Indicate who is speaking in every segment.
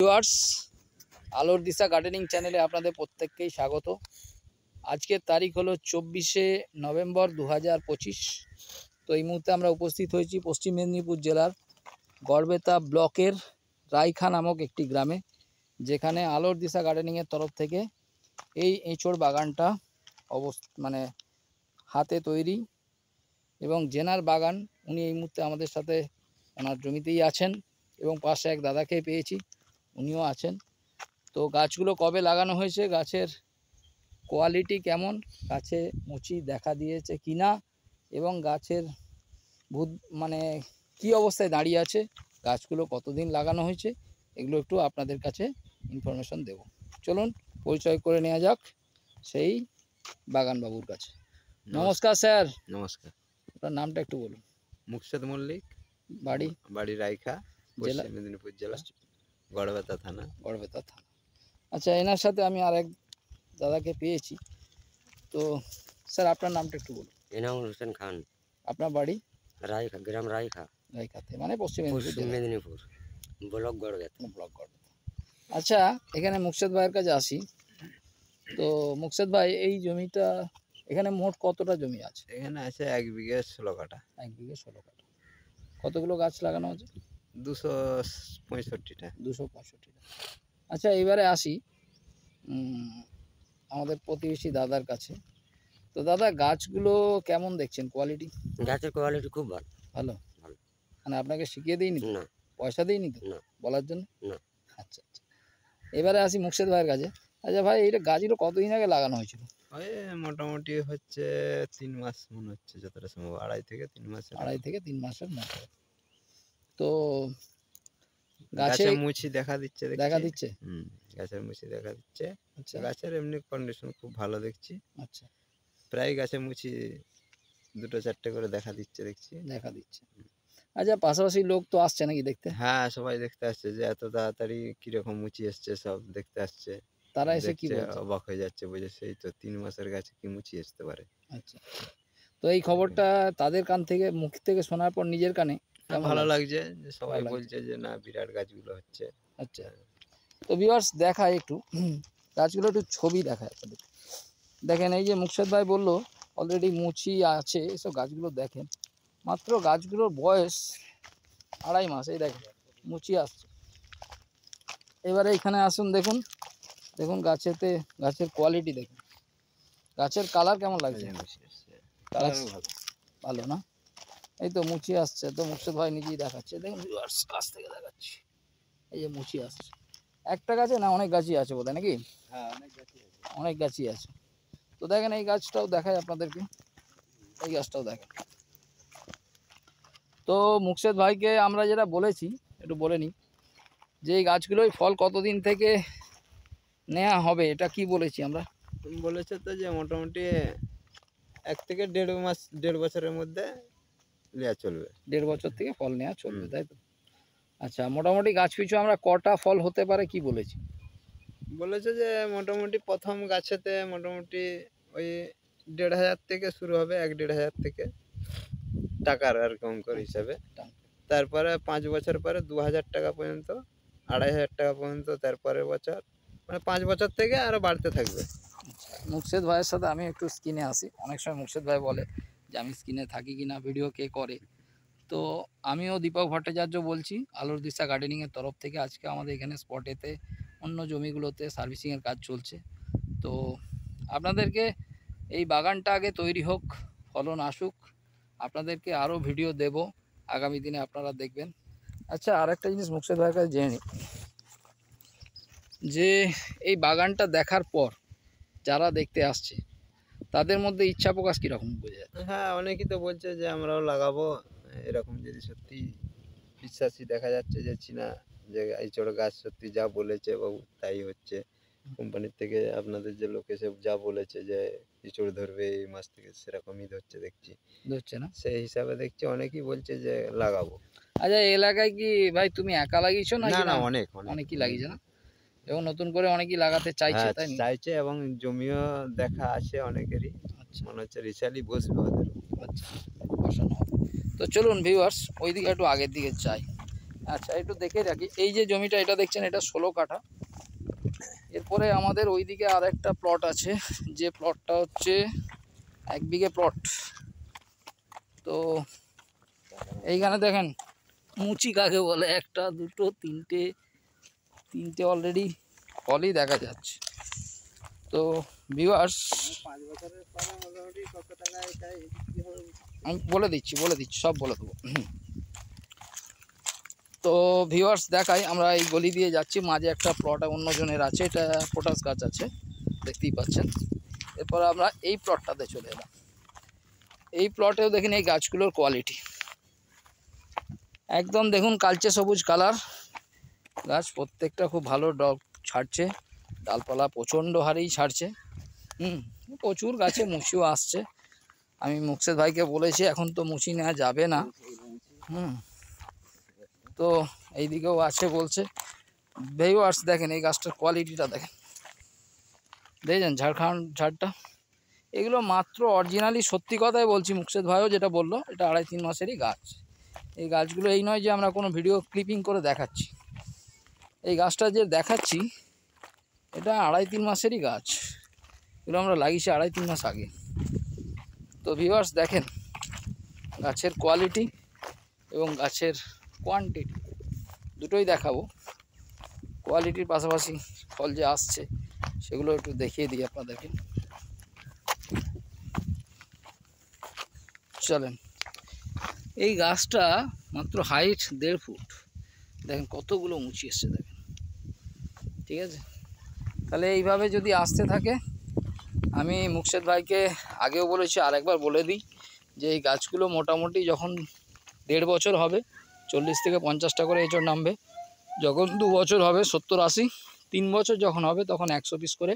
Speaker 1: Viewers, আলোর দিশা gardening চ্যানেলে আপনাদের প্রত্যেককেই স্বাগত। আজকের তারিখ হলো 24শে নভেম্বর 2025। তো এই মুহূর্তে আমরা উপস্থিত হয়েছি পশ্চিম মেদিনীপুর জেলার গড়বেতা ব্লকের রাইখা নামক একটি গ্রামে, যেখানে আলোর দিশা গার্ডেনিংয়ের তরফ থেকে এই এঁচোড় বাগানটা মানে হাতে তৈরি এবং জেনার বাগান। উনি এই মুহূর্তে আমাদের সাথে ওনার জমিতেই আছেন এবং পাশে এক দাদাকে পেয়েছি, উনিও আছেন। তো গাছগুলো কবে লাগানো হয়েছে, গাছের কোয়ালিটি কেমন, গাছে মুচি দেখা দিয়েছে কিনা এবং গাছের মানে কি অবস্থায় দাঁড়িয়ে আছে, গাছগুলো কতদিন লাগানো হয়েছে, এগুলো একটু আপনাদের কাছে ইনফরমেশন দেব। চলুন পরিচয় করে নেওয়া যাক সেই বাগানবাবুর কাছে। নমস্কার স্যার।
Speaker 2: নমস্কার।
Speaker 1: আপনার নামটা একটু বলুন।
Speaker 2: মুকসেদ মল্লিক,
Speaker 1: বাড়ি
Speaker 2: রাইখা, পশ্চিম মেদিনীপুর জেলা, গড়বেতা থানা।
Speaker 1: আচ্ছা, এনার সাথে আমি আর এক দাদাকে পেয়েছি। তো স্যার আপনার নামটা একটু বলুন।
Speaker 3: এনামুল হোসেন খান।
Speaker 1: আপনার বাড়ি?
Speaker 3: রাইখা, গ্রাম
Speaker 1: রাইখাতে, মানে পশ্চিম
Speaker 3: মেদিনীপুর, ব্লক গড়বেতা।
Speaker 1: আচ্ছা, এখানে মুকসেদ ভাইয়ের কাছে আসি। তো মুকসেদ ভাই, এই জমিটা এখানে মোট কতটা জমি আছে?
Speaker 2: এখানে আছে 1 বিঘে 16 কাঠা।
Speaker 1: 1 বিঘে 16 কাঠা। কতগুলো গাছ লাগানো আছে?
Speaker 2: 265টা।
Speaker 1: 265টা। আচ্ছা, এবারে আসি আমাদের প্রতিবেশী দাদার কাছে। তো দাদা, গাছগুলো কেমন দেখছেন কোয়ালিটি?
Speaker 3: গাছের কোয়ালিটি খুব ভালো।
Speaker 1: ভালো ভালো। মানে আপনাকে শিখিয়ে দিইনি তো?
Speaker 3: না।
Speaker 1: পয়সা দিইনি তো
Speaker 3: না
Speaker 1: বলার জন্য?
Speaker 3: না।
Speaker 1: আচ্ছা আচ্ছা, এবারে আসি মুকসেদ ভাইয়ের কাছে। আচ্ছা ভাই, এইটা গাছগুলো কতদিন আগে লাগানো হয়েছিল?
Speaker 2: ওই মোটামুটি হচ্ছে 3 মাস মনে হচ্ছে, যতটা সম্ভব 2.5 থেকে 3 মাস।
Speaker 1: 2.5 থেকে 3 মাসের মতো। তো
Speaker 2: গাছে মুচি দেখা দিচ্ছে। গাছের মুচি দেখা দিচ্ছে।
Speaker 1: আচ্ছা,
Speaker 2: গাছের এমনি কন্ডিশন খুব ভালো দেখছি।
Speaker 1: আচ্ছা,
Speaker 2: প্রায় গাছে মুচি 2-4টে করে দেখা দিচ্ছে।
Speaker 1: আচ্ছা, পাশাপাশি লোক তো আসছে নাকি দেখতে?
Speaker 2: হ্যাঁ, সবাই দেখতে আসছে যে এত তাড়াতাড়ি কিরকম মুচি এসছে, সব দেখতে আসছে।
Speaker 1: তারা এসে কি বলছে?
Speaker 2: অবাক হয়ে যাচ্ছে, বুঝে সেই তো 3 মাসের গাছে কি মুচি আসতে পারে।
Speaker 1: আচ্ছা, তো এই খবরটা তাদের কান থেকে, মুখ থেকে শোনার পর নিজের কানে
Speaker 2: ভালো লাগছে যে সবাই বলছে যে না, বিরাট গাছগুলো হচ্ছে।
Speaker 1: আচ্ছা, তো ভিউয়ার্স দেখায় একটু গাছগুলো, একটু ছবি দেখায় আপনাদের। দেখেন, এই যে মুকসেদ ভাই বললো অলরেডি মুচি আছে, এসব গাছগুলো দেখেন। মাত্র গাছগুলোর বয়স 2.5 মাস। এই দেখেন মুচি আসছে। এবারে এখানে আসুন, দেখুন গাছের কোয়ালিটি দেখুন। গাছের কালার কেমন লাগছে? ভালো না? এই তো মুচি আসছে, তো মুকসেদ ভাই নিজেই দেখাচ্ছে। দেখুন ভিউয়ার্স, কাছ থেকে দেখাচ্ছি, এই যে মুচি আসছে। একটা গাছে না, অনেক গাছই আছে বোধহয় নাকি?
Speaker 2: হ্যাঁ,
Speaker 1: অনেক গাছই আছে। তো দেখেন, এই গাছটাও দেখায় আপনাদেরকে, এই গাছটাও দেখেন। তো মুকসেদ ভাইকে আমরা যেটা বলেছি একটু বলে নিই, যে এই গাছগুলোই ফল কতদিন থেকে নেওয়া হবে, এটা কি বলেছি আমরা?
Speaker 2: বলেছে তো যে মোটামুটি 1 থেকে 1.5 বছরের মধ্যে নেওয়া চলবে।
Speaker 1: 1.5 বছর থেকে ফল নেওয়া চলবে, তাই তো? আচ্ছা, মোটামুটি গাছ পিছু আমরা কটা ফল হতে পারে কি বলেছি?
Speaker 2: বলেছে যে মোটামুটি প্রথম গাছেতে মোটামুটি ওই 1,500 থেকে শুরু হবে, 1-1,500 থেকে টাকার আর কি অঙ্ক হিসাবে। তারপরে 5 বছর পরে 2,000 টাকা পর্যন্ত, 2,500 টাকা পর্যন্ত, তারপরের বছর, মানে 5 বছর থেকে আরও বাড়তে থাকবে।
Speaker 1: মুকসেদ ভাইয়ের সাথে আমি একটু স্ক্রিনে আসি। অনেক সময় মুকসেদ ভাই বলে যে আমি স্ক্রিনে থাকি কিনা, ভিডিও কে করে। তো আমিও দীপক ভট্টাচার্য বলছি, আলোর দিশা গার্ডেনিংয়ের তরফ থেকে। আজকে আমাদের এখানে স্পটেতে অন্য জমিগুলোতে সার্ভিসিংয়ের কাজ চলছে। তো আপনাদেরকে এই বাগানটা আগে তৈরি হোক, ফলন আসুক, আপনাদেরকে আরও ভিডিও দেব আগামী দিনে, আপনারা দেখবেন। আচ্ছা, আরেকটা জিনিস মুকসেদ ভাইয়ের কাছে জেনে নিই, যে এই বাগানটা দেখার পর যারা দেখতে আসছে তাদের মধ্যে ইচ্ছা প্রকাশ কীরকম বোঝা যায়?
Speaker 2: হ্যাঁ, অনেকেই তো বলছে যে আমরাও লাগাবো। এরকম যদি সত্যি বিশ্বাসী দেখা যাচ্ছে যে চীনা যে এঁচোড় গাছ সত্যি যা বলেছে বাবু তাই হচ্ছে। কোম্পানির থেকে আপনাদের যে লোক এসে যা বলেছে যে এঁচোড় ধরবে এই মাস থেকে, সেরকমই
Speaker 1: ধরছে না?
Speaker 2: সেই হিসাবে দেখছি অনেকেই বলছে যে লাগাবো।
Speaker 1: আচ্ছা, এলাকায় কি ভাই তুমি একা লাগিয়েছো না?
Speaker 2: না,
Speaker 1: অনেকেই লাগিয়েছে না, এবং নতুন করে অনেকেই লাগাতে চাইছে, তাই না?
Speaker 2: চাইছে, এবং জমিও দেখা আছে অনেকেরই। মনে হচ্ছে রিসালি বসবে ওদের।
Speaker 1: আচ্ছা, বসানো হবে। তো চলুন ভিউয়ার্স, ওই দিকে একটু আগের দিকে যাই। আচ্ছা একটু দেখে রাখি, এই যে জমিটা এটা দেখছেন এটা 16 কাঠা। এরপরে আমাদের ওইদিকে আর একটা প্লট আছে, যে প্লটটা হচ্ছে 1 বিঘে প্লট। তো এইখানে দেখেন মুচি কাকে বলে, একটা দুটো তিনটে অলরেডি ফলই দেখা যাচ্ছে। তো ভিউয়ার্স
Speaker 2: 5 বছরের পরে মোটামুটি কত টাকা এটা বিক্রি হবে?
Speaker 1: আমি বলে দিচ্ছি সব বলে দেবো। তো ভিউয়ার্স দেখাই, আমরা এই গলি দিয়ে যাচ্ছি, মাঝে একটা প্লট অন্যজনের আছে, এটা পটাশ গাছ আছে দেখতেই পাচ্ছেন। এরপর আমরা এই প্লটটাতে চলে এলাম। এই প্লটেও দেখুন এই গাছগুলোর কোয়ালিটি একদম দেখুন কালচে সবুজ কালার গাছ, প্রত্যেকটা খুব ভালো ডগ ছাড়ছে, ডালপালা প্রচণ্ড হারেই ছাড়ছে। প্রচুর গাছে মুচিও আসছে। আমি মুকসেদ ভাইকে বলেছি এখন তো মুচি নেওয়া যাবে না। তো এইদিকেও আছে বলছে। ভিউয়ার্স দেখেন এই গাছটার কোয়ালিটিটা দেখেন ঝাড়টা, এগুলো মাত্র অরিজিনালি, সত্যি কথাই বলছি, মুকসেদ ভাইও যেটা বললো এটা 2.5-3 মাসেরই গাছ। এই গাছগুলো এই নয় যে আমরা কোনো ভিডিও ক্লিপিং করে দেখাচ্ছি, এই গাছটা যে দেখাচ্ছি এটা 2.5-3 মাসেরই গাছ, এগুলো আমরা লাগিয়েছি 2.5-3 মাস আগে। তো ভিউয়ার্স দেখেন গাছের কোয়ালিটি এবং গাছের কোয়ান্টিটি দুটোই দেখাবো, কোয়ালিটির পাশাপাশি ফল যে আসছে সেগুলো একটু দেখিয়ে দিই আপনাদেরকে। চলেন, এই গাছটা মাত্র হাইট 1.5 ফুট, দেখেন কতগুলো মুচি এসছে দেখেন, ঠিক আছে। তাহলে এইভাবে যদি আসতে থাকে, আমি মুকসেদ ভাইকে আগেও বলেছি আরেকবার বলে দিই যে এই গাছগুলো মোটামুটি যখন 1.5 বছর হবে 40 থেকে 50টা করে এঁচড় নামবে, যখন 2 বছর হবে 70-80, 3 বছর যখন হবে তখন 100 পিস করে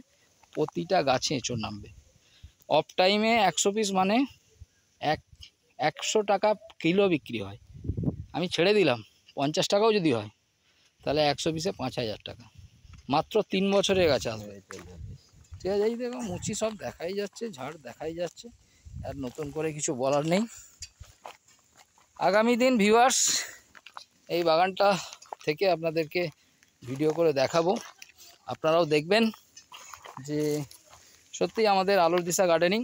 Speaker 1: প্রতিটা গাছে এঁচড় নামবে। অফ টাইমে 100 পিস মানে 100 টাকা কিলো বিক্রি হয়, আমি ছেড়ে দিলাম 50 টাকাও যদি হয় তাহলে 100 পিসে 5000 টাকা, মাত্র 3 বছরের গাছে আসবে। ঠিক আছে, এই দেখো মুচি সব দেখাই যাচ্ছে, ঝাড় দেখাই যাচ্ছে, আর নতুন করে কিছু বলার নেই। আগামী দিন ভিউয়ার্স এই বাগানটা থেকে আপনাদেরকে ভিডিও করে দেখাবো, আপনারাও দেখবেন যে সত্যি আমাদের আলোর দিশা গার্ডেনিং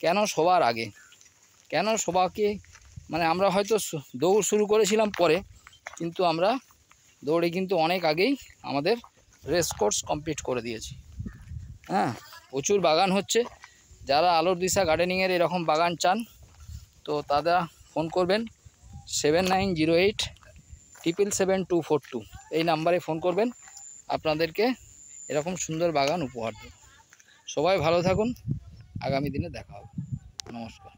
Speaker 1: কেন সবার আগে, কেন সবাইকে, মানে আমরা হয়তো দৌড় শুরু করেছিলাম পরে, কিন্তু আমরা দৌড়ে কিন্তু অনেক আগেই আমাদের রেস কোর্স কমপ্লিট করে দিয়েছি। হ্যাঁ, প্রচুর বাগান হচ্ছে, যারা আলোর দিশা গার্ডেনিংয়ের এরকম বাগান চান তো তারা ফোন করবেন 7908777242, এই নাম্বারে ফোন করবেন, আপনাদেরকে এরকম সুন্দর বাগান উপহার দেব। সবাই ভালো থাকুন, আগামী দিনে দেখা হবে, নমস্কার।